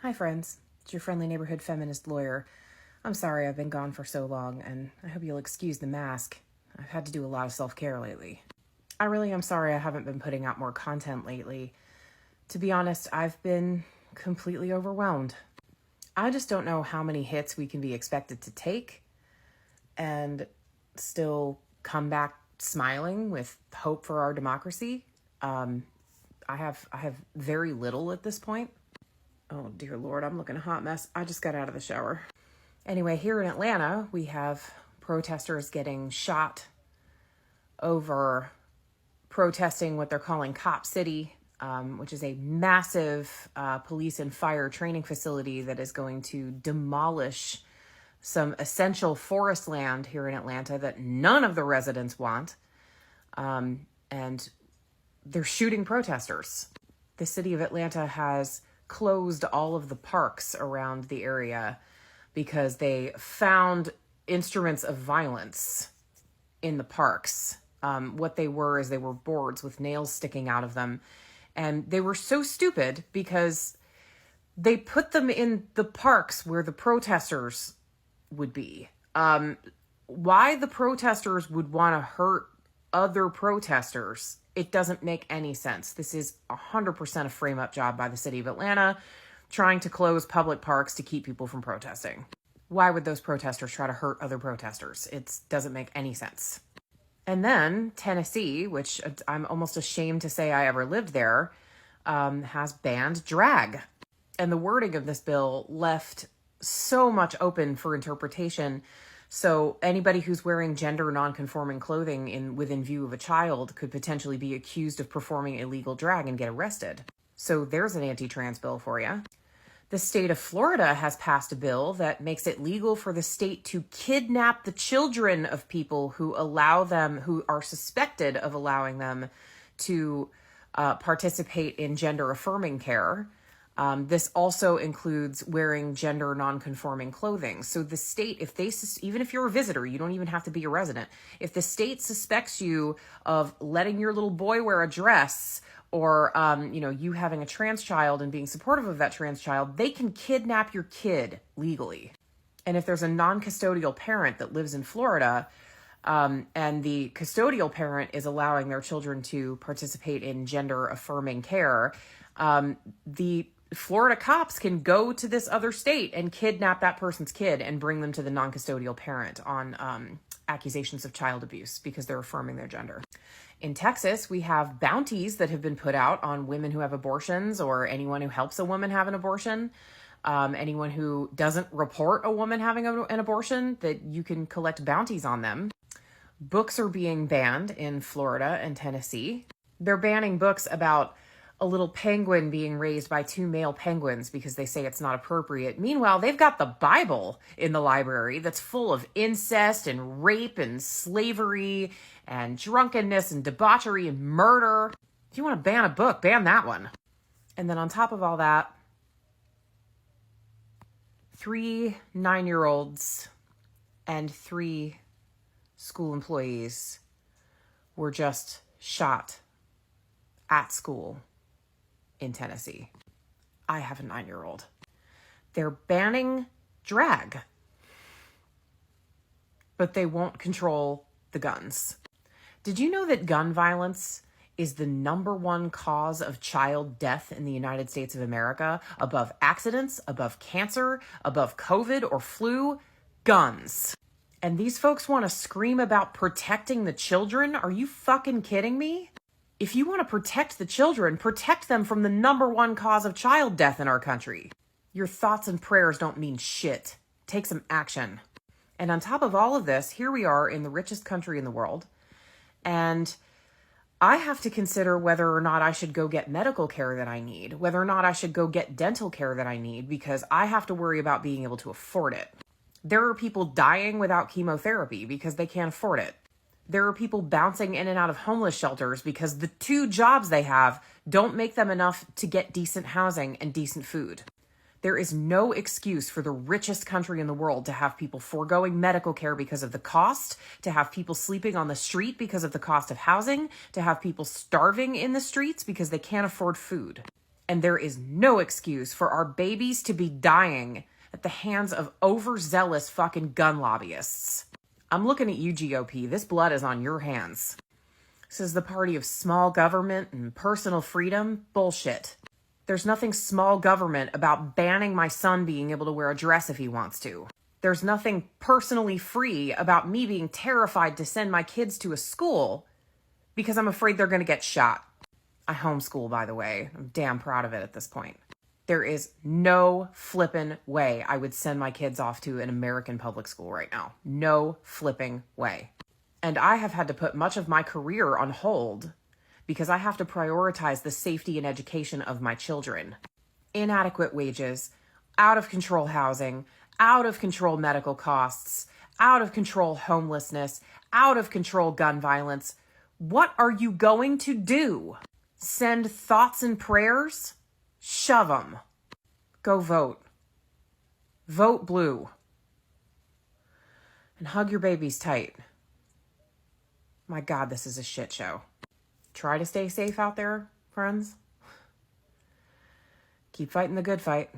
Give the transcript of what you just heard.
Hi friends, it's your friendly neighborhood feminist lawyer. I'm sorry I've been gone for so long, and I hope you'll excuse the mask. I've had to do a lot of self-care lately. I really am sorry I haven't been putting out more content lately. To be honest, I've been completely overwhelmed. I just don't know how many hits we can be expected to take and still come back smiling with hope for our democracy. I have very little at this point. Oh, dear Lord, I'm looking a hot mess. I just got out of the shower. Anyway, here in Atlanta, we have protesters getting shot over protesting what they're calling Cop City, which is a massive police and fire training facility that is going to demolish some essential forest land here in Atlanta that none of the residents want. And they're shooting protesters. The city of Atlanta has closed all of the parks around the area because they found instruments of violence in the parks. What they were boards with nails sticking out of them. And they were so stupid because they put them in the parks where the protesters would be. Why the protesters would want to hurt other protesters, it doesn't make any sense. This is 100% a frame-up job by the city of Atlanta, trying to close public parks to keep people from protesting. Why would those protesters try to hurt other protesters? It doesn't make any sense. And then Tennessee, which I'm almost ashamed to say I ever lived there, has banned drag. And the wording of this bill left so much open for interpretation. So anybody who's wearing gender nonconforming clothing within view of a child could potentially be accused of performing illegal drag and get arrested. So there's an anti-trans bill for you. The state of Florida has passed a bill that makes it legal for the state to kidnap the children of people who are suspected of allowing them to participate in gender affirming care. This also includes wearing gender non-conforming clothing. So the state, even if you're a visitor, you don't even have to be a resident. If the state suspects you of letting your little boy wear a dress or, you having a trans child and being supportive of that trans child, they can kidnap your kid legally. And if there's a non-custodial parent that lives in Florida, and the custodial parent is allowing their children to participate in gender affirming care, the Florida cops can go to this other state and kidnap that person's kid and bring them to the non-custodial parent on accusations of child abuse because they're affirming their gender. In Texas, we have bounties that have been put out on women who have abortions or anyone who helps a woman have an abortion. Anyone who doesn't report a woman having an abortion, that you can collect bounties on them. Books are being banned in Florida and Tennessee. They're banning books about a little penguin being raised by two male penguins because they say it's not appropriate. Meanwhile, they've got the Bible in the library that's full of incest and rape and slavery and drunkenness and debauchery and murder. If you want to ban a book, ban that one. And then on top of all that, 3 9-year-olds and 3 school employees were just shot at school in Tennessee. I have a 9-year-old. They're banning drag, but they won't control the guns. Did you know that gun violence is the #1 cause of child death in the United States of America? Above accidents, above cancer, above COVID or flu, guns. And these folks want to scream about protecting the children? Are you fucking kidding me? If you want to protect the children, protect them from the #1 cause of child death in our country. Your thoughts and prayers don't mean shit. Take some action. And on top of all of this, here we are in the richest country in the world. And I have to consider whether or not I should go get medical care that I need, whether or not I should go get dental care that I need, because I have to worry about being able to afford it. There are people dying without chemotherapy because they can't afford it. There are people bouncing in and out of homeless shelters because the 2 jobs they have don't make them enough to get decent housing and decent food. There is no excuse for the richest country in the world to have people foregoing medical care because of the cost, to have people sleeping on the street because of the cost of housing, to have people starving in the streets because they can't afford food. And there is no excuse for our babies to be dying at the hands of overzealous fucking gun lobbyists. I'm looking at you, GOP. This blood is on your hands. This is the party of small government and personal freedom. Bullshit. There's nothing small government about banning my son being able to wear a dress if he wants to. There's nothing personally free about me being terrified to send my kids to a school because I'm afraid they're going to get shot. I homeschool, by the way. I'm damn proud of it at this point. There is no flippin' way I would send my kids off to an American public school right now. No flipping way. And I have had to put much of my career on hold because I have to prioritize the safety and education of my children. Inadequate wages, out of control housing, out of control medical costs, out of control homelessness, out of control gun violence. What are you going to do? Send thoughts and prayers? Shove them. Go vote. Vote blue. And hug your babies tight. My God, this is a shit show. Try to stay safe out there, friends. Keep fighting the good fight.